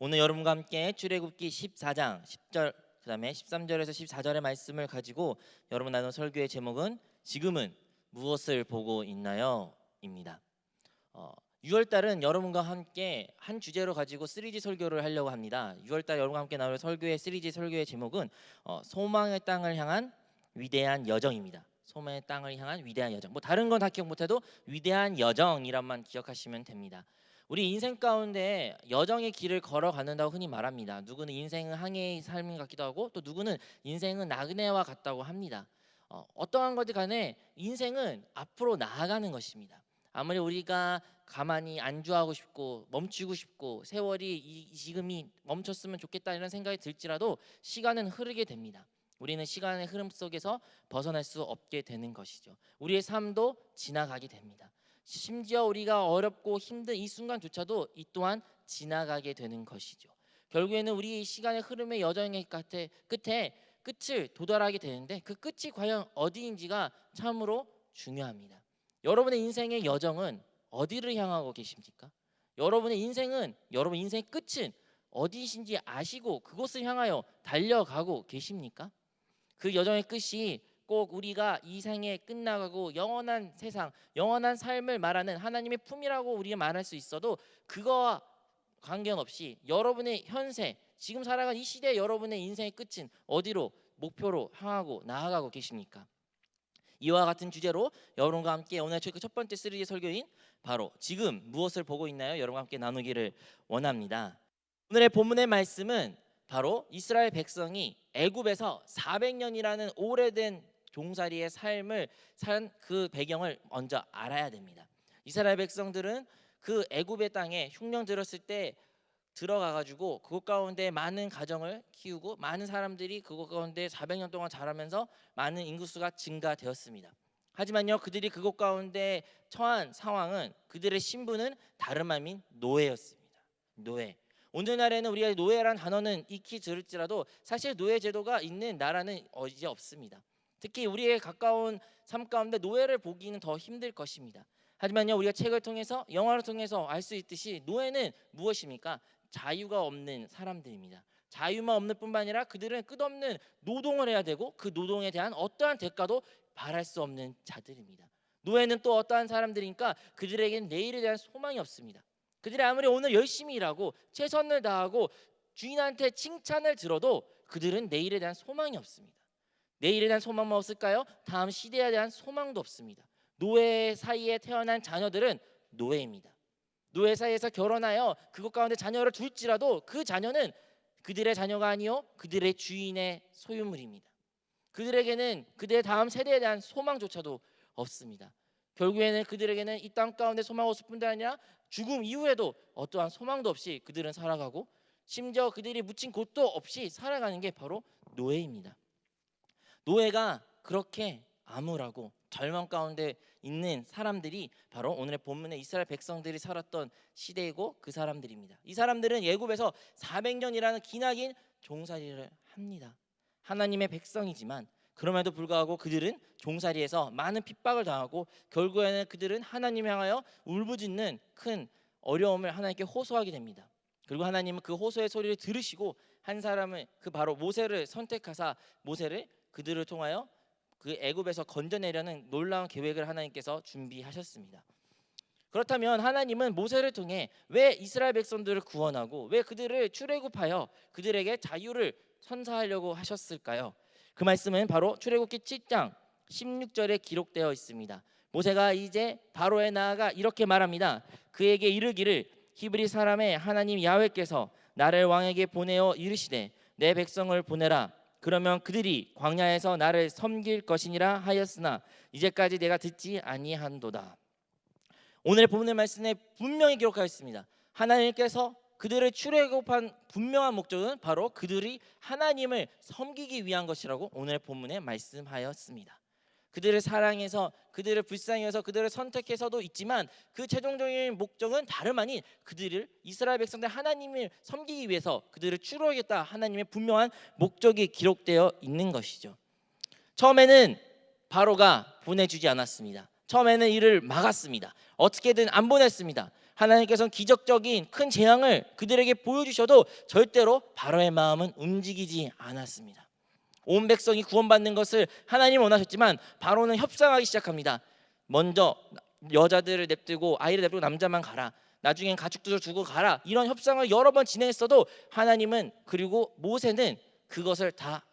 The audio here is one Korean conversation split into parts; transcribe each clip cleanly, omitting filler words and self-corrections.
오늘 여러분과 함께 출애굽기 14장 10절 그다음에 13절에서 14절의 말씀을 가지고 여러분 나눈 설교의 제목은 지금은 무엇을 보고 있나요? 입니다. 6월달은 여러분과 함께 한 주제로 가지고 3G 설교를 하려고 합니다. 6월달 여러분과 함께 나눌 설교의 3G 설교의 제목은 소망의 땅을 향한 위대한 여정입니다. 소망의 땅을 향한 위대한 여정. 뭐 다른 건 다 기억 못해도 위대한 여정이란만 기억하시면 됩니다. 우리 인생 가운데 여정의 길을 걸어가는다고 흔히 말합니다. 누구는 인생은 항해의 삶 같기도 하고 또 누구는 인생은 나그네와 같다고 합니다. 어떠한 것이 간에 인생은 앞으로 나아가는 것입니다. 아무리 우리가 가만히 안주하고 싶고 멈추고 싶고 세월이 지금이 멈췄으면 좋겠다 이런 생각이 들지라도 시간은 흐르게 됩니다. 우리는 시간의 흐름 속에서 벗어날 수 없게 되는 것이죠. 우리의 삶도 지나가게 됩니다. 심지어 우리가 어렵고 힘든 이 순간조차도 이 또한 지나가게 되는 것이죠. 결국에는 우리 시간의 흐름의 여정의 끝에 끝을 도달하게 되는데 그 끝이 과연 어디인지가 참으로 중요합니다. 여러분의 인생의 여정은 어디를 향하고 계십니까? 여러분의 인생은 여러분 인생의 끝은 어디신지 아시고 그곳을 향하여 달려가고 계십니까? 그 여정의 끝이 꼭 우리가 이 생에 끝나가고 영원한 세상, 영원한 삶을 말하는 하나님의 품이라고 우리가 말할 수 있어도 그거와 관계없이 여러분의 현세, 지금 살아가는 이 시대 여러분의 인생의 끝은 어디로 목표로 향하고 나아가고 계십니까? 이와 같은 주제로 여러분과 함께 오늘 첫 번째 시리즈 설교인 바로 지금 무엇을 보고 있나요? 여러분과 함께 나누기를 원합니다. 오늘의 본문의 말씀은 바로 이스라엘 백성이 애굽에서 400년이라는 오래된 종살이의 삶을 산 그 배경을 먼저 알아야 됩니다. 이스라엘 백성들은 그 애굽의 땅에 흉년 들었을 때 들어가 가지고 그곳 가운데 많은 가정을 키우고 많은 사람들이 그곳 가운데 400년 동안 자라면서 많은 인구수가 증가되었습니다. 하지만요, 그들이 그곳 가운데 처한 상황은 그들의 신분은 다름 아닌 노예였습니다. 노예. 오늘날에는 우리가 노예란 단어는 익히 들을지라도 사실 노예 제도가 있는 나라는 이제 없습니다. 특히 우리의 가까운 삶 가운데 노예를 보기는 더 힘들 것입니다. 하지만요, 우리가 책을 통해서 영화를 통해서 알 수 있듯이 노예는 무엇입니까? 자유가 없는 사람들입니다. 자유만 없는 뿐만 아니라 그들은 끝없는 노동을 해야 되고 그 노동에 대한 어떠한 대가도 바랄 수 없는 자들입니다. 노예는 또 어떠한 사람들이니까 그들에게는 내일에 대한 소망이 없습니다. 그들이 아무리 오늘 열심히 일하고 최선을 다하고 주인한테 칭찬을 들어도 그들은 내일에 대한 소망이 없습니다. 내일에 대한 소망만 없을까요? 다음 시대에 대한 소망도 없습니다. 노예 사이에 태어난 자녀들은 노예입니다. 노예 사이에서 결혼하여 그것 가운데 자녀를 둘지라도 그 자녀는 그들의 자녀가 아니요 그들의 주인의 소유물입니다. 그들에게는 그들의 다음 세대에 대한 소망조차도 없습니다. 결국에는 그들에게는 이 땅 가운데 소망 없을 뿐만 아니라 죽음 이후에도 어떠한 소망도 없이 그들은 살아가고 심지어 그들이 묻힌 곳도 없이 살아가는 게 바로 노예입니다. 노예가 그렇게 암울하고 절망 가운데 있는 사람들이 바로 오늘의 본문의 이스라엘 백성들이 살았던 시대이고 그 사람들입니다. 이 사람들은 애굽에서 400년이라는 기나긴 종살이를 합니다. 하나님의 백성이지만 그럼에도 불구하고 그들은 종살이에서 많은 핍박을 당하고 결국에는 그들은 하나님 향하여 울부짖는 큰 어려움을 하나님께 호소하게 됩니다. 그리고 하나님은 그 호소의 소리를 들으시고 한 사람을 그 바로 모세를 선택하사 모세를 그들을 통하여 그 애굽에서 건져내려는 놀라운 계획을 하나님께서 준비하셨습니다. 그렇다면 하나님은 모세를 통해 왜 이스라엘 백성들을 구원하고 왜 그들을 출애굽하여 그들에게 자유를 선사하려고 하셨을까요? 그 말씀은 바로 출애굽기 7장 16절에 기록되어 있습니다. 모세가 이제 바로에 나아가 이렇게 말합니다. 그에게 이르기를 히브리 사람의 하나님 야훼께서 나를 왕에게 보내어 이르시되 내 백성을 보내라. 그러면 그들이 광야에서 나를 섬길 것이니라 하였으나 이제까지 내가 듣지 아니한도다. 오늘의 본문의 말씀에 분명히 기록하여 있습니다. 하나님께서 그들을 출애굽한 분명한 목적은 바로 그들이 하나님을 섬기기 위한 것이라고 오늘의 본문에 말씀하였습니다. 그들을 사랑해서 그들을 불쌍히 여서 그들을 선택해서도 있지만 그 최종적인 목적은 다름 아닌 그들을 이스라엘 백성들 하나님을 섬기기 위해서 그들을 추구하겠다 하나님의 분명한 목적이 기록되어 있는 것이죠. 처음에는 바로가 보내주지 않았습니다. 처음에는 이를 막았습니다. 어떻게든 안 보냈습니다. 하나님께서는 기적적인 큰 재앙을 그들에게 보여주셔도 절대로 바로의 마음은 움직이지 않았습니다. 온 백성이 구원받는 것을 하나님 원하셨지만 바로는 협상하기 시작합니다. 먼저 여자들을 냅두고 아이를 냅두고 남자만 가라. 나중엔 가축들을 두고 가라. 이런 협상을 여러 번 진행했어도 하나님은 그리고 모세는 그것을 다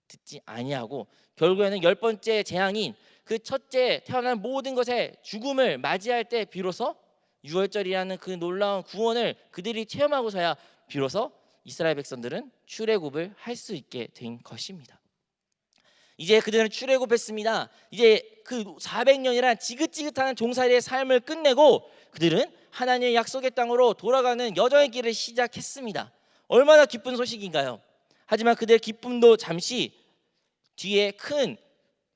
듣지 아니하고 결국에는 10번째 재앙인 그 첫째 태어난 모든 것의 죽음을 맞이할 때 비로소 유월절이라는 그 놀라운 구원을 그들이 체험하고서야 비로소 이스라엘 백성들은 출애굽을 할 수 있게 된 것입니다. 이제 그들은 출애굽했습니다. 이제 그 400년이란 지긋지긋한 종살이의 삶을 끝내고 그들은 하나님의 약속의 땅으로 돌아가는 여정의 길을 시작했습니다. 얼마나 기쁜 소식인가요? 하지만 그들의 기쁨도 잠시 뒤에 큰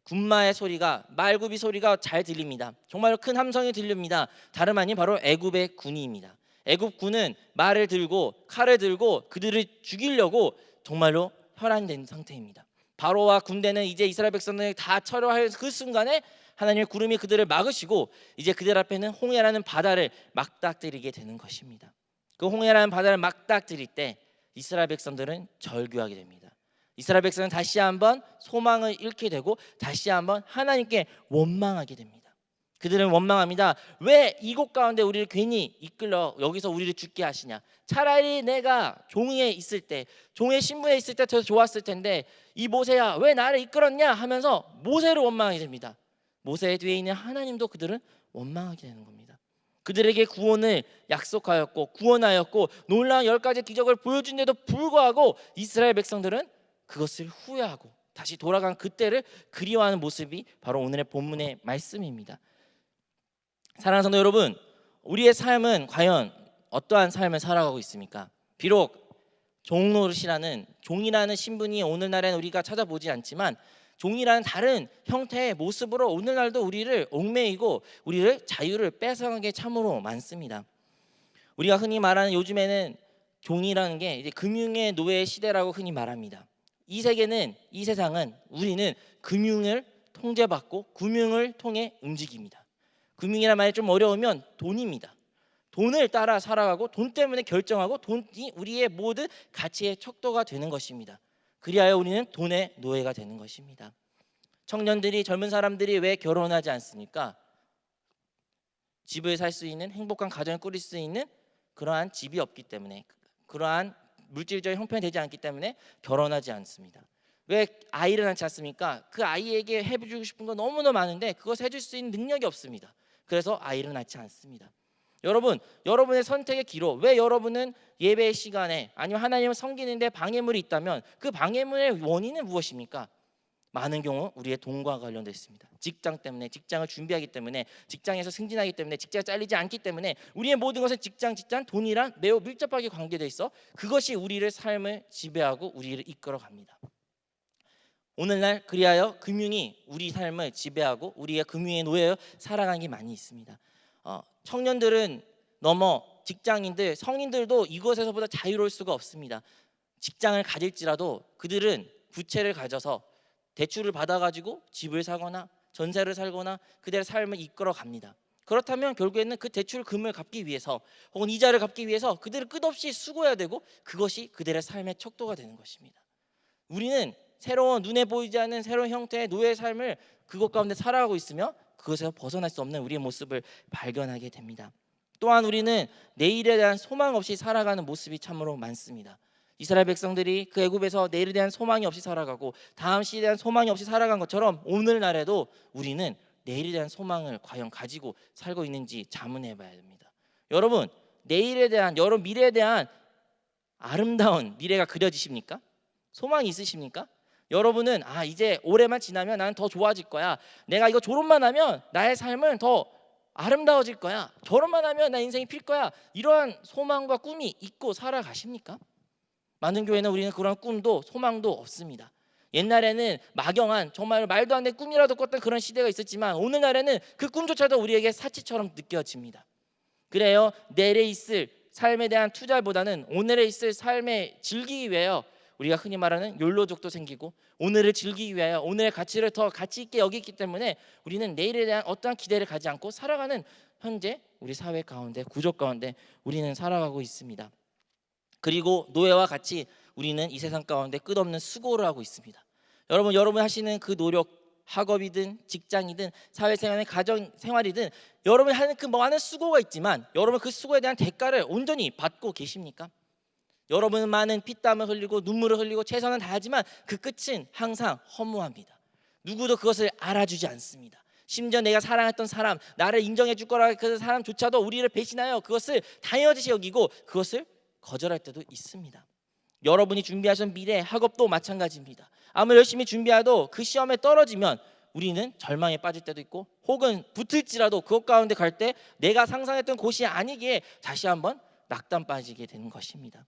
군마의 소리가 말굽이 소리가 잘 들립니다. 정말로 큰 함성이 들립니다. 다름 아닌 바로 애굽의 군이입니다. 애굽 군은 말을 들고 칼을 들고 그들을 죽이려고 정말로 혈안된 상태입니다. 바로와 군대는 이제 이스라엘 백성들이 다 철회할 그 순간에 하나님의 구름이 그들을 막으시고 이제 그들 앞에는 홍해라는 바다를 맞닥뜨리게 되는 것입니다. 그 홍해라는 바다를 맞닥뜨릴 때 이스라엘 백성들은 절규하게 됩니다. 이스라엘 백성은 다시 한번 소망을 잃게 되고 다시 한번 하나님께 원망하게 됩니다. 그들은 원망합니다. 왜 이곳 가운데 우리를 괜히 이끌러 여기서 우리를 죽게 하시냐? 차라리 내가 종에 있을 때, 종의 신분에 있을 때 더 좋았을 텐데 이 모세야 왜 나를 이끌었냐 하면서 모세를 원망하게 됩니다. 모세 뒤에 있는 하나님도 그들은 원망하게 되는 겁니다. 그들에게 구원을 약속하였고 구원하였고 놀라운 10가지 기적을 보여준데도 불구하고 이스라엘 백성들은 그것을 후회하고 다시 돌아간 그때를 그리워하는 모습이 바로 오늘의 본문의 말씀입니다. 사랑하는 성도 여러분, 우리의 삶은 과연 어떠한 삶을 살아가고 있습니까? 비록 종이라는 신분이 오늘날에는 우리가 찾아보지 않지만 종이라는 다른 형태의 모습으로 오늘날도 우리를 얽매이고 우리를 자유를 뺏어가게 참으로 많습니다. 우리가 흔히 말하는 요즘에는 종이라는 게 이제 금융의 노예 시대라고 흔히 말합니다. 이 세상은 우리는 금융을 통제받고 금융을 통해 움직입니다. 금융이란 말이 좀 어려우면 돈입니다. 돈을 따라 살아가고 돈 때문에 결정하고 돈이 우리의 모든 가치의 척도가 되는 것입니다. 그리하여 우리는 돈의 노예가 되는 것입니다. 청년들이 젊은 사람들이 왜 결혼하지 않습니까? 집을 살 수 있는 행복한 가정을 꾸릴 수 있는 그러한 집이 없기 때문에 그러한 물질적인 형편이 되지 않기 때문에 결혼하지 않습니다. 왜 아이를 낳지 않습니까? 그 아이에게 해주고 싶은 거 너무나 많은데 그것을 해줄 수 있는 능력이 없습니다. 그래서 아이를 낳지 않습니다. 여러분, 여러분의 선택의 기로 왜 여러분은 예배 시간에 아니면 하나님을 섬기는데 방해물이 있다면 그 방해물의 원인은 무엇입니까? 많은 경우 우리의 돈과 관련되어 있습니다. 직장 때문에, 직장을 준비하기 때문에, 직장에서 승진하기 때문에, 직장에 잘리지 않기 때문에 우리의 모든 것은 직장, 돈이란 매우 밀접하게 관계되어 있어 그것이 우리를 삶을 지배하고 우리를 이끌어갑니다. 오늘날 그리하여 금융이 우리 삶을 지배하고 우리가 금융의 노예로 살아가는 게 많이 있습니다. 청년들은 넘어 직장인들, 성인들도 이것에서보다 자유로울 수가 없습니다. 직장을 가질지라도 그들은 부채를 가져서 대출을 받아가지고 집을 사거나 전세를 살거나 그들의 삶을 이끌어 갑니다. 그렇다면 결국에는 그 대출금을 갚기 위해서 혹은 이자를 갚기 위해서 그들은 끝없이 수고해야 되고 그것이 그들의 삶의 척도가 되는 것입니다. 우리는 새로운 눈에 보이지 않는 새로운 형태의 노예의 삶을 그것 가운데 살아가고 있으며 그것에서 벗어날 수 없는 우리의 모습을 발견하게 됩니다. 또한 우리는 내일에 대한 소망 없이 살아가는 모습이 참으로 많습니다. 이스라엘 백성들이 그 애굽에서 내일에 대한 소망이 없이 살아가고 다음 시대에 대한 소망이 없이 살아간 것처럼 오늘날에도 우리는 내일에 대한 소망을 과연 가지고 살고 있는지 자문해 봐야 됩니다. 여러분, 내일에 대한 여러분 미래에 대한 아름다운 미래가 그려지십니까? 소망이 있으십니까? 여러분은 이제 올해만 지나면 나는 더 좋아질 거야. 내가 이거 졸업만 하면 나의 삶은 더 아름다워질 거야. 결혼만 하면 나 인생이 필 거야. 이러한 소망과 꿈이 있고 살아가십니까? 많은 교회는 우리는 그런 꿈도 소망도 없습니다. 옛날에는 막연한 정말 말도 안 되는 꿈이라도 꿨던 그런 시대가 있었지만 오늘날에는 그 꿈조차도 우리에게 사치처럼 느껴집니다. 그래요, 내일에 있을 삶에 대한 투자보다는 오늘에 있을 삶에 즐기기 위하여 우리가 흔히 말하는 욜로족도 생기고 오늘을 즐기기 위하여 오늘의 가치를 더 가치 있게 여기기 때문에 우리는 내일에 대한 어떠한 기대를 가지 않고 살아가는 현재 우리 사회 가운데, 구조 가운데 우리는 살아가고 있습니다. 그리고 노예와 같이 우리는 이 세상 가운데 끝없는 수고를 하고 있습니다. 여러분 하시는 그 노력, 학업이든 직장이든 사회생활의 가정생활이든 여러분이 하는 그 많은 수고가 있지만 여러분 그 수고에 대한 대가를 온전히 받고 계십니까? 여러분은 많은 피땀을 흘리고 눈물을 흘리고 최선을 다하지만 그 끝은 항상 허무합니다. 누구도 그것을 알아주지 않습니다. 심지어 내가 사랑했던 사람, 나를 인정해 줄 거라 그 사람조차도 우리를 배신하여 그것을 당연시 여기고 그것을 거절할 때도 있습니다. 여러분이 준비하신 미래 학업도 마찬가지입니다. 아무리 열심히 준비해도 그 시험에 떨어지면 우리는 절망에 빠질 때도 있고, 혹은 붙을지라도 그것 가운데 갈 때 내가 상상했던 곳이 아니기에 다시 한번 낙담 빠지게 되는 것입니다.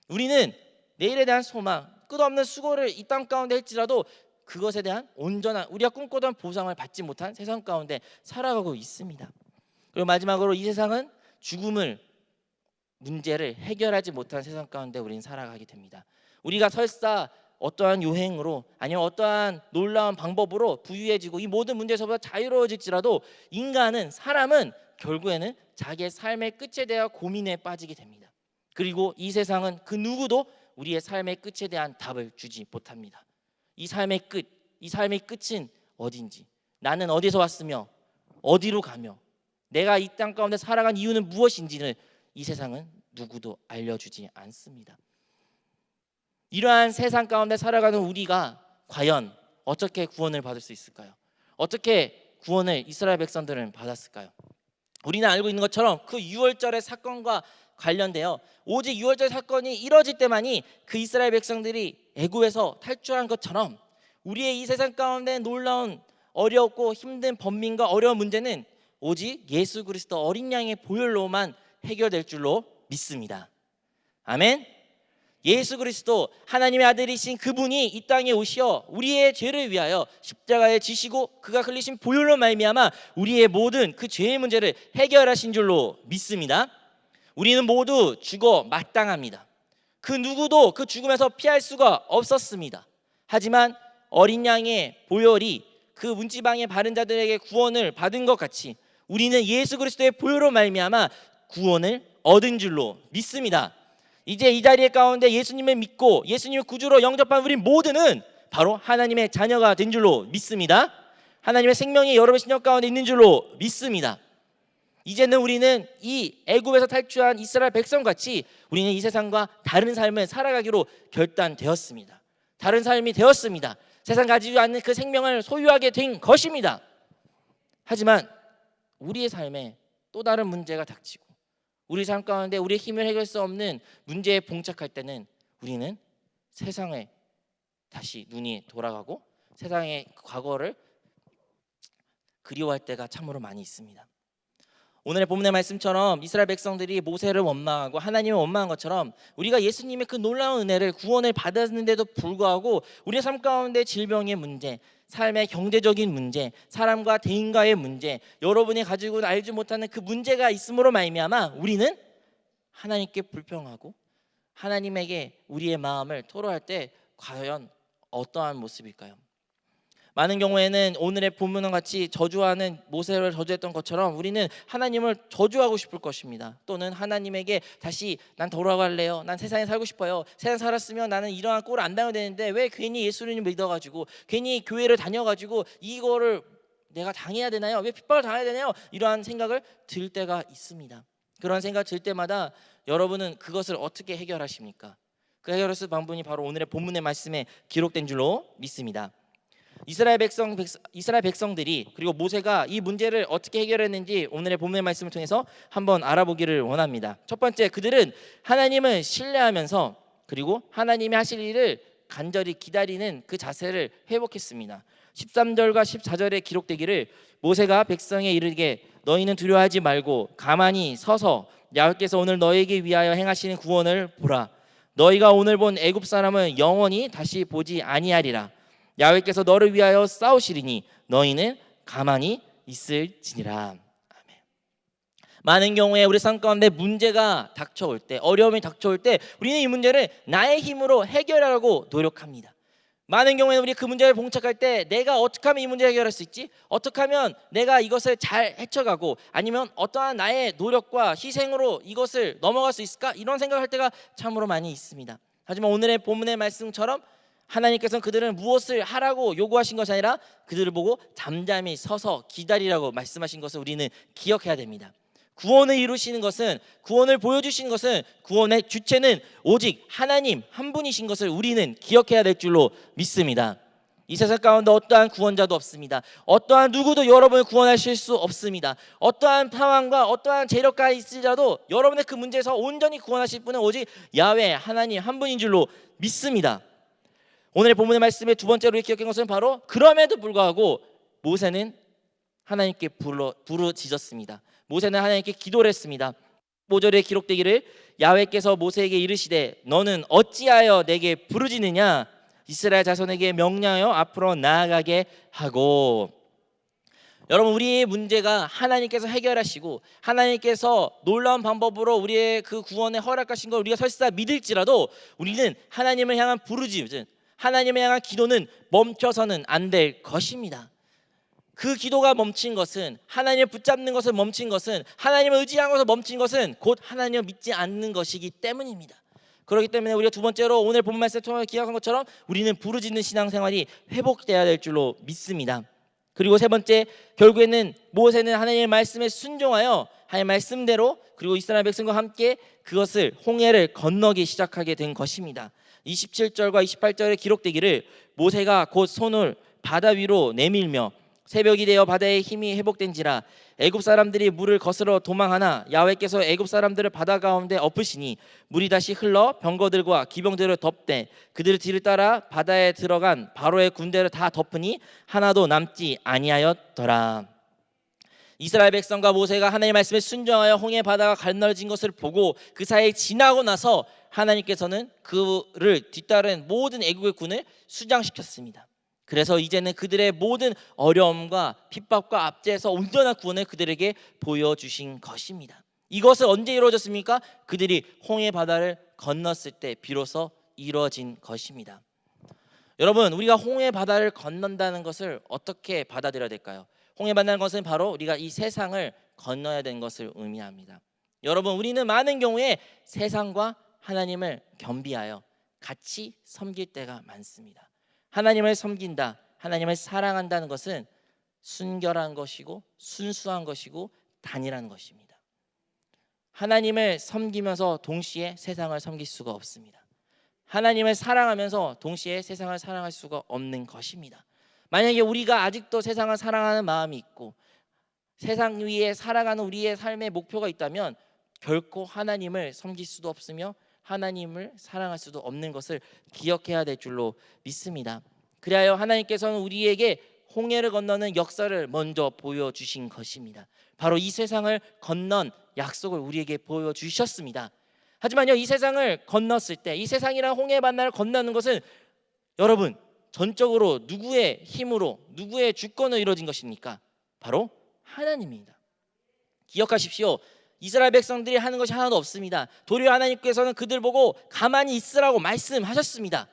우리는 내일에 대한 소망, 끝없는 수고를 이 땅 가운데 할지라도 그것에 대한 온전한, 우리가 꿈꾸던 보상을 받지 못한 세상 가운데 살아가고 있습니다. 그리고 마지막으로 이 세상은 죽음을, 문제를 해결하지 못한 세상 가운데 우리는 살아가게 됩니다. 우리가 설사 어떠한 요행으로 아니면 어떠한 놀라운 방법으로 부유해지고 이 모든 문제에서보다 자유로워질지라도 인간은, 사람은 결국에는 자기의 삶의 끝에 대한 고민에 빠지게 됩니다. 그리고 이 세상은 그 누구도 우리의 삶의 끝에 대한 답을 주지 못합니다. 이 삶의 끝은 어딘지, 나는 어디서 왔으며 어디로 가며 내가 이 땅 가운데 살아간 이유는 무엇인지는 이 세상은 누구도 알려주지 않습니다. 이러한 세상 가운데 살아가는 우리가 과연 어떻게 구원을 받을 수 있을까요? 어떻게 구원을 이스라엘 백성들은 받았을까요? 우리는 알고 있는 것처럼 그 유월절의 사건과 관련되어 오직 유월절 사건이 이뤄질 때만이 그 이스라엘 백성들이 애굽에서 탈출한 것처럼 우리의 이 세상 가운데 놀라운 어렵고 힘든 번민과 어려운 문제는 오직 예수 그리스도 어린 양의 보혈로만 해결될 줄로 믿습니다. 아멘. 예수 그리스도 하나님의 아들이신 그분이 이 땅에 오시어 우리의 죄를 위하여 십자가에 지시고 그가 흘리신 보혈로 말미암아 우리의 모든 그 죄의 문제를 해결하신 줄로 믿습니다. 우리는 모두 죽어 마땅합니다. 그 누구도 그 죽음에서 피할 수가 없었습니다. 하지만 어린 양의 보혈이 그 문지방에 바른 자들에게 구원을 받은 것 같이 우리는 예수 그리스도의 보혈로 말미암아 구원을 얻은 줄로 믿습니다. 이제 이 자리에 가운데 예수님을 믿고 예수님을 구주로 영접한 우리 모두는 바로 하나님의 자녀가 된 줄로 믿습니다. 하나님의 생명이 여러분의 심령 가운데 있는 줄로 믿습니다. 이제는 우리는 이 애굽에서 탈출한 이스라엘 백성같이 우리는 이 세상과 다른 삶을 살아가기로 결단되었습니다. 다른 삶이 되었습니다. 세상 가지지 않는 그 생명을 소유하게 된 것입니다. 하지만 우리의 삶에 또 다른 문제가 닥치고 우리 삶 가운데 우리의 힘을 해결할 수 없는 문제에 봉착할 때는 우리는 세상에 다시 눈이 돌아가고 세상의 과거를 그리워할 때가 참으로 많이 있습니다. 오늘의 본문의 말씀처럼 이스라엘 백성들이 모세를 원망하고 하나님을 원망한 것처럼 우리가 예수님의 그 놀라운 은혜를, 구원을 받았는데도 불구하고 우리의 삶 가운데 질병의 문제, 삶의 경제적인 문제, 사람과 대인과의 문제, 여러분이 가지고 알지 못하는 그 문제가 있음으로 말미암아 우리는 하나님께 불평하고 하나님에게 우리의 마음을 토로할 때 과연 어떠한 모습일까요? 많은 경우에는 오늘의 본문과 같이 저주하는 모세를 저주했던 것처럼 우리는 하나님을 저주하고 싶을 것입니다. 또는 하나님에게 다시 난 돌아갈래요. 난 세상에 살고 싶어요. 세상 살았으면 나는 이러한 꼴을 안 당해야 되는데 왜 괜히 예수님을 믿어가지고 괜히 교회를 다녀가지고 이거를 내가 당해야 되나요? 왜 핍박을 당해야 되나요? 이러한 생각을 들 때가 있습니다. 그런 생각 들 때마다 여러분은 그것을 어떻게 해결하십니까? 그 해결할 수 있는 방법이 바로 오늘의 본문의 말씀에 기록된 줄로 믿습니다. 이스라엘 백성들이 그리고 모세가 이 문제를 어떻게 해결했는지 오늘의 본문의 말씀을 통해서 한번 알아보기를 원합니다. 첫 번째, 그들은 하나님을 신뢰하면서 그리고 하나님이 하실 일을 간절히 기다리는 그 자세를 회복했습니다. 13절과 14절에 기록되기를 모세가 백성에 이르게 너희는 두려워하지 말고 가만히 서서 야훼께서 오늘 너희에게 위하여 행하시는 구원을 보라. 너희가 오늘 본 애굽 사람은 영원히 다시 보지 아니하리라. 야훼께서 너를 위하여 싸우시리니 너희는 가만히 있을지니라. 아멘. 많은 경우에 우리 삶 가운데 문제가 닥쳐올 때, 어려움이 닥쳐올 때 우리는 이 문제를 나의 힘으로 해결하려고 노력합니다. 많은 경우에는 우리 그 문제를 봉착할 때 내가 어떻게 하면 이 문제를 해결할 수 있지? 어떻게 하면 내가 이것을 잘 헤쳐가고 아니면 어떠한 나의 노력과 희생으로 이것을 넘어갈 수 있을까? 이런 생각할 때가 참으로 많이 있습니다. 하지만 오늘의 본문의 말씀처럼 하나님께서는 그들은 무엇을 하라고 요구하신 것이 아니라 그들을 보고 잠잠히 서서 기다리라고 말씀하신 것을 우리는 기억해야 됩니다. 구원을 이루시는 것은, 구원을 보여주시는 것은, 구원의 주체는 오직 하나님 한 분이신 것을 우리는 기억해야 될 줄로 믿습니다. 이 세상 가운데 어떠한 구원자도 없습니다. 어떠한 누구도 여러분을 구원하실 수 없습니다. 어떠한 상황과 어떠한 재력가 있으라도 여러분의 그 문제에서 온전히 구원하실 분은 오직 야훼 하나님 한 분인 줄로 믿습니다. 오늘의 본문의 말씀의 두 번째로 기억한 것은 바로 그럼에도 불구하고 모세는 하나님께 부르짖었습니다. 모세는 하나님께 기도를 했습니다. 5절에 기록되기를 야훼께서 모세에게 이르시되 너는 어찌하여 내게 부르짖느냐 이스라엘 자손에게 명령하여 앞으로 나아가게 하고. 여러분, 우리의 문제가 하나님께서 해결하시고 하나님께서 놀라운 방법으로 우리의 그 구원에 허락하신 걸 우리가 설사 믿을지라도 우리는 하나님을 향한 부르짖음, 하나님을 향한 기도는 멈춰서는 안 될 것입니다. 그 기도가 멈춘 것은, 하나님을 붙잡는 것을 멈춘 것은, 하나님을 의지한 것을 멈춘 것은 곧 하나님을 믿지 않는 것이기 때문입니다. 그렇기 때문에 우리가 두 번째로 오늘 본 말씀을 통해 기억한 것처럼 우리는 부르짖는 신앙생활이 회복되어야 될 줄로 믿습니다. 그리고 세 번째, 결국에는 모세는 하나님의 말씀에 순종하여 하나님의 말씀대로 그리고 이스라엘 백성과 함께 그것을 홍해를 건너기 시작하게 된 것입니다. 27절과 28절에 기록되기를 모세가 곧 손을 바다 위로 내밀며 새벽이 되어 바다의 힘이 회복된지라 애굽 사람들이 물을 거스러 도망하나 야훼께서 애굽 사람들을 바다 가운데 엎으시니 물이 다시 흘러 병거들과 기병들을 덮되 그들 뒤를 따라 바다에 들어간 바로의 군대를 다 덮으니 하나도 남지 아니하였더라. 이스라엘 백성과 모세가 하나님의 말씀에 순종하여 홍해 바다가 갈라진 것을 보고 그 사이에 지나고 나서 하나님께서는 그를 뒤따른 모든 애국의 군을 수장시켰습니다. 그래서 이제는 그들의 모든 어려움과 핍박과 압제에서 온전한 구원을 그들에게 보여주신 것입니다. 이것은 언제 이루어졌습니까? 그들이 홍해 바다를 건넜을 때 비로소 이루어진 것입니다. 여러분, 우리가 홍해 바다를 건넌다는 것을 어떻게 받아들여야 될까요? 홍해 바다는 것은 바로 우리가 이 세상을 건너야 되는 것을 의미합니다. 여러분, 우리는 많은 경우에 세상과 하나님을 겸비하여 같이 섬길 때가 많습니다. 하나님을 섬긴다, 하나님을 사랑한다는 것은 순결한 것이고 순수한 것이고 단일한 것입니다. 하나님을 섬기면서 동시에 세상을 섬길 수가 없습니다. 하나님을 사랑하면서 동시에 세상을 사랑할 수가 없는 것입니다. 만약에 우리가 아직도 세상을 사랑하는 마음이 있고 세상 위에 살아가는 우리의 삶의 목표가 있다면 결코 하나님을 섬길 수도 없으며 하나님을 사랑할 수도 없는 것을 기억해야 될 줄로 믿습니다. 그리하여 하나님께서는 우리에게 홍해를 건너는 역사를 먼저 보여주신 것입니다. 바로 이 세상을 건넌 약속을 우리에게 보여주셨습니다. 하지만요, 이 세상을 건넜을 때, 이 세상이란 홍해 바다를 건너는 것은 여러분 전적으로 누구의 힘으로, 누구의 주권으로 이루어진 것입니까? 바로 하나님입니다. 기억하십시오. 이스라엘 백성들이 하는 것이 하나도 없습니다. 도리어 하나님께서는 그들 보고 가만히 있으라고 말씀하셨습니다.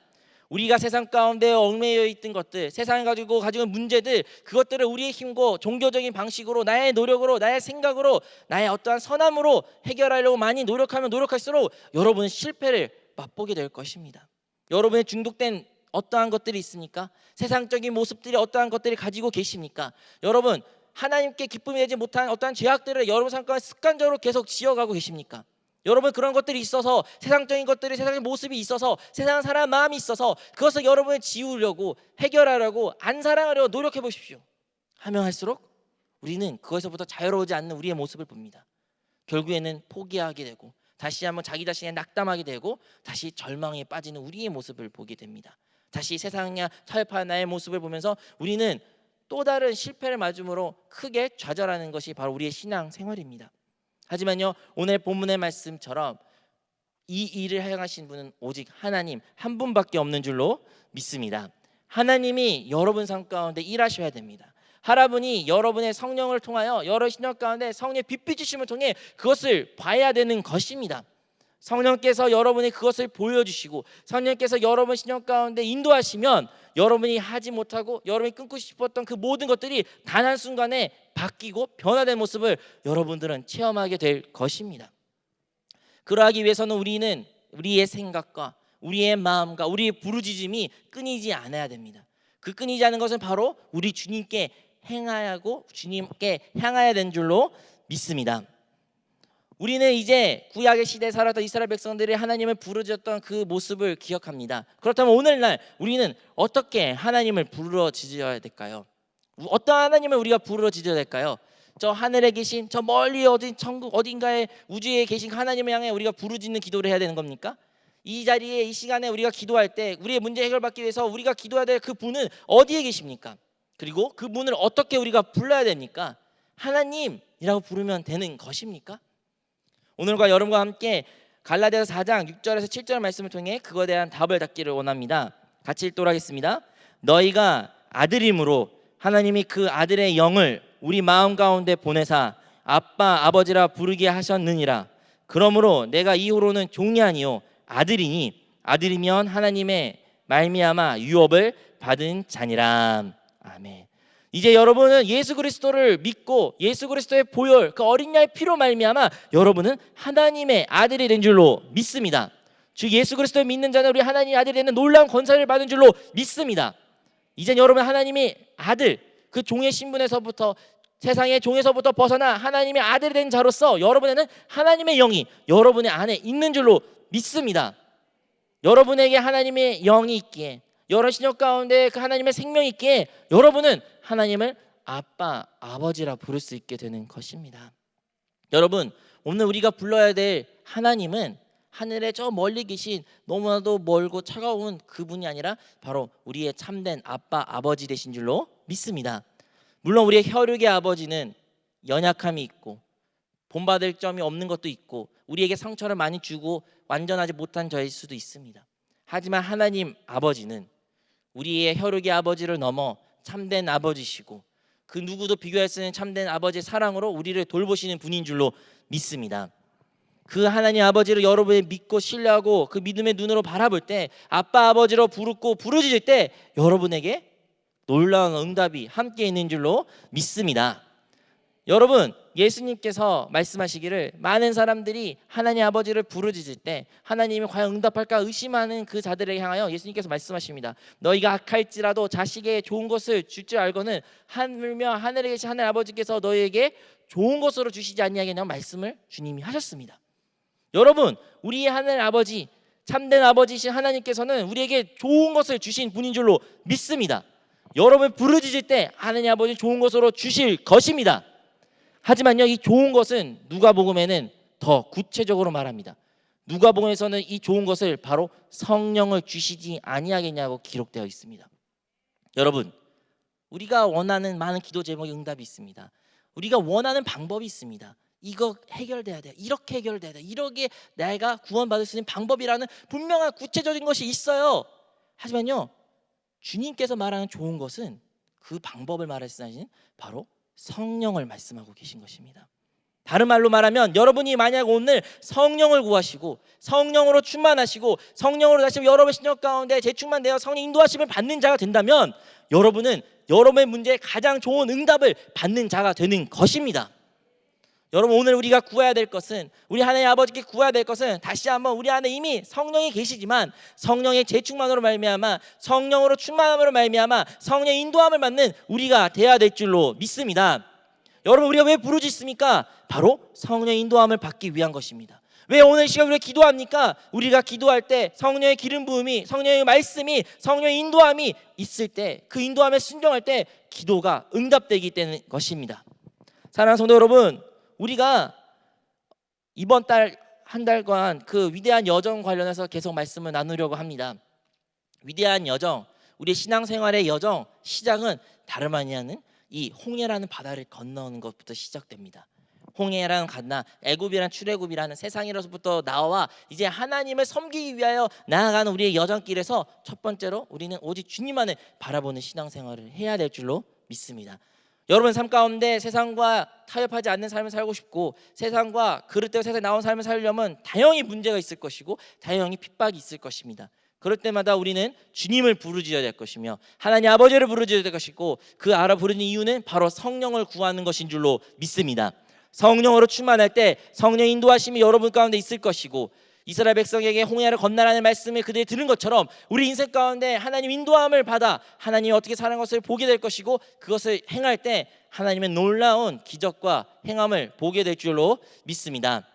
우리가 세상 가운데 얽매여 있던 것들, 세상을 가지고 가지고 문제들, 그것들을 우리의 힘과 종교적인 방식으로, 나의 노력으로, 나의 생각으로, 나의 어떠한 선함으로 해결하려고 많이 노력하면 노력할수록 여러분은 실패를 맛보게 될 것입니다. 여러분의 중독된 어떠한 것들이 있습니까? 세상적인 모습들이 어떠한 것들이 가지고 계십니까? 여러분, 하나님께 기쁨이 되지 못한 어떠한 죄악들을 여러분 삶 가운데 습관적으로 계속 지어가고 계십니까? 여러분, 그런 것들이 있어서, 세상적인 것들이, 세상의 모습이 있어서, 세상 사람 마음이 있어서 그것을 여러분을 지우려고, 해결하려고, 안 사랑하려고 노력해 보십시오. 하면 할수록 우리는 그것에서부터 자유로우지 않는 우리의 모습을 봅니다. 결국에는 포기하게 되고 다시 한번 자기 자신에 낙담하게 되고 다시 절망에 빠지는 우리의 모습을 보게 됩니다. 다시 세상이나 타협한 나의 모습을 보면서 우리는 또 다른 실패를 맞음으로 크게 좌절하는 것이 바로 우리의 신앙 생활입니다. 하지만요, 오늘 본문의 말씀처럼 이 일을 행하신 분은 오직 하나님 한 분밖에 없는 줄로 믿습니다. 하나님이 여러분 삶 가운데 일하셔야 됩니다. 하나님이 여러분의 성령을 통하여 여러 신앙 가운데 성령의 빛비추심을 통해 그것을 봐야 되는 것입니다. 성령께서 여러분이 그것을 보여주시고 성령께서 여러분 신령 가운데 인도하시면 여러분이 하지 못하고 여러분이 끊고 싶었던 그 모든 것들이 단 한순간에 바뀌고 변화된 모습을 여러분들은 체험하게 될 것입니다. 그러하기 위해서는 우리는 우리의 생각과 우리의 마음과 우리의 부르짖음이 끊이지 않아야 됩니다. 그 끊이지 않은 것은 바로 우리 주님께 행하고 주님께 향해야 되는 줄로 믿습니다. 우리는 이제 구약의 시대에 살았던 이스라엘 백성들이 하나님을 부르짖었던 그 모습을 기억합니다. 그렇다면 오늘날 우리는 어떻게 하나님을 부르짖어야 될까요? 어떤 하나님을 우리가 부르짖어야 될까요? 저 하늘에 계신 저 멀리 어딘 천국 어딘가에 우주에 계신 하나님을 향해 우리가 부르짖는 기도를 해야 되는 겁니까? 이 자리에 이 시간에 우리가 기도할 때 우리의 문제 해결받기 위해서 우리가 기도해야 될 그 분은 어디에 계십니까? 그리고 그 분을 어떻게 우리가 불러야 됩니까? 하나님이라고 부르면 되는 것입니까? 오늘과 여러분과 함께 갈라디아서 4장 6절에서 7절 말씀을 통해 그거에 대한 답을 찾기를 원합니다. 같이 읽도록 하겠습니다. 너희가 아들임으로 하나님이 그 아들의 영을 우리 마음 가운데 보내사 아빠 아버지라 부르게 하셨느니라. 그러므로 내가 이후로는 종이 아니요 아들이니 아들이면 하나님의 말미암아 유업을 받은 자니라. 아멘. 이제 여러분은 예수 그리스도를 믿고 예수 그리스도의 보혈 그 어린 양의 피로 말미암아 여러분은 하나님의 아들이 된 줄로 믿습니다. 즉 예수 그리스도를 믿는 자는 우리 하나님의 아들이 되는 놀라운 권세를 받은 줄로 믿습니다. 이제 여러분 하나님의 아들 그 종의 신분에서부터 세상의 종에서부터 벗어나 하나님의 아들이 된 자로서 여러분에는 하나님의 영이 여러분의 안에 있는 줄로 믿습니다. 여러분에게 하나님의 영이 있기에 여러 신역 가운데 그 하나님의 생명이 있기에 여러분은 하나님을 아빠, 아버지라 부를 수 있게 되는 것입니다. 여러분 오늘 우리가 불러야 될 하나님은 하늘에 저 멀리 계신 너무나도 멀고 차가운 그분이 아니라 바로 우리의 참된 아빠, 아버지 되신 줄로 믿습니다. 물론 우리의 혈육의 아버지는 연약함이 있고 본받을 점이 없는 것도 있고 우리에게 상처를 많이 주고 완전하지 못한 저일 수도 있습니다. 하지만 하나님 아버지는 우리의 혈육의 아버지를 넘어 참된 아버지시고 그 누구도 비교할 수 없는 참된 아버지의 사랑으로 우리를 돌보시는 분인 줄로 믿습니다. 그 하나님 아버지를 여러분이 믿고 신뢰하고 그 믿음의 눈으로 바라볼 때 아빠 아버지로 부르고 부르짖을 때 여러분에게 놀라운 응답이 함께 있는 줄로 믿습니다. 여러분 예수님께서 말씀하시기를 많은 사람들이 하나님 아버지를 부르짖을 때 하나님이 과연 응답할까 의심하는 그 자들에게 향하여 예수님께서 말씀하십니다. 너희가 악할지라도 자식에게 좋은 것을 줄 줄 알고는 하물며 하늘에 계신 하늘 아버지께서 너희에게 좋은 것으로 주시지 아니하겠냐는 말씀을 주님이 하셨습니다. 여러분 우리의 하늘 아버지 참된 아버지이신 하나님께서는 우리에게 좋은 것을 주신 분인 줄로 믿습니다. 여러분 부르짖을 때 하나님 아버지 좋은 것으로 주실 것입니다. 하지만요 이 좋은 것은 누가복음에는 더 구체적으로 말합니다. 누가복음에서는 이 좋은 것을 바로 성령을 주시지 아니하겠냐고 기록되어 있습니다. 여러분 우리가 원하는 많은 기도 제목의 응답이 있습니다. 우리가 원하는 방법이 있습니다. 이거 해결돼야 돼. 이렇게 해결돼야 돼. 이렇게 내가 구원받을 수 있는 방법이라는 분명한 구체적인 것이 있어요. 하지만요 주님께서 말하는 좋은 것은 그 방법을 말하시는 바로 성령을 말씀하고 계신 것입니다. 다른 말로 말하면 여러분이 만약 오늘 성령을 구하시고 성령으로 충만하시고 성령으로 다시 여러분 신령 가운데 재충만되어 성령 인도하심을 받는 자가 된다면 여러분은 여러분의 문제에 가장 좋은 응답을 받는 자가 되는 것입니다. 여러분 오늘 우리가 구해야 될 것은 우리 하나님 아버지께 구해야 될 것은 다시 한번 우리 안에 이미 성령이 계시지만 성령의 재충만으로 말미암아 성령으로 충만함으로 말미암아 성령의 인도함을 받는 우리가 돼야 될 줄로 믿습니다. 여러분 우리가 왜 부르짖습니까? 바로 성령의 인도함을 받기 위한 것입니다. 왜 오늘 시간 우리가 기도합니까? 우리가 기도할 때 성령의 기름 부음이 성령의 말씀이 성령의 인도함이 있을 때 그 인도함에 순종할 때 기도가 응답되기 때문인 것입니다. 사랑하는 성도 여러분 우리가 이번 달 한 달간 그 위대한 여정 관련해서 계속 말씀을 나누려고 합니다. 위대한 여정, 우리의 신앙생활의 여정 시작은 다름 아니냐는 이 홍해라는 바다를 건너는 것부터 시작됩니다. 홍해라는 가나 애굽이란 출애굽이라는 세상에로부터 나와 이제 하나님을 섬기기 위하여 나아가는 우리의 여정길에서 첫 번째로 우리는 오직 주님만을 바라보는 신앙생활을 해야 될 줄로 믿습니다. 여러분 삶 가운데 세상과 타협하지 않는 삶을 살고 싶고 세상과 그릇되고 세상에 나온 삶을 살려면 다양히 문제가 있을 것이고 다양히 핍박이 있을 것입니다. 그럴 때마다 우리는 주님을 부르짖어야 될 것이며 하나님 아버지를 부르짖어야 될 것이고 그 알아 부르는 이유는 바로 성령을 구하는 것인 줄로 믿습니다. 성령으로 충만할 때 성령의 인도하심이 여러분 가운데 있을 것이고 이스라엘 백성에게 홍해를 건너라는 말씀을 그들이 들은 것처럼 우리 인생 가운데 하나님 인도함을 받아 하나님이 어떻게 사는 것을 보게 될 것이고 그것을 행할 때 하나님의 놀라운 기적과 행함을 보게 될 줄로 믿습니다.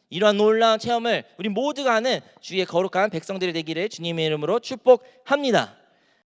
이러한 놀라운 체험을 우리 모두가 하는 주의 거룩한 백성들이 되기를 주님의 이름으로 축복합니다.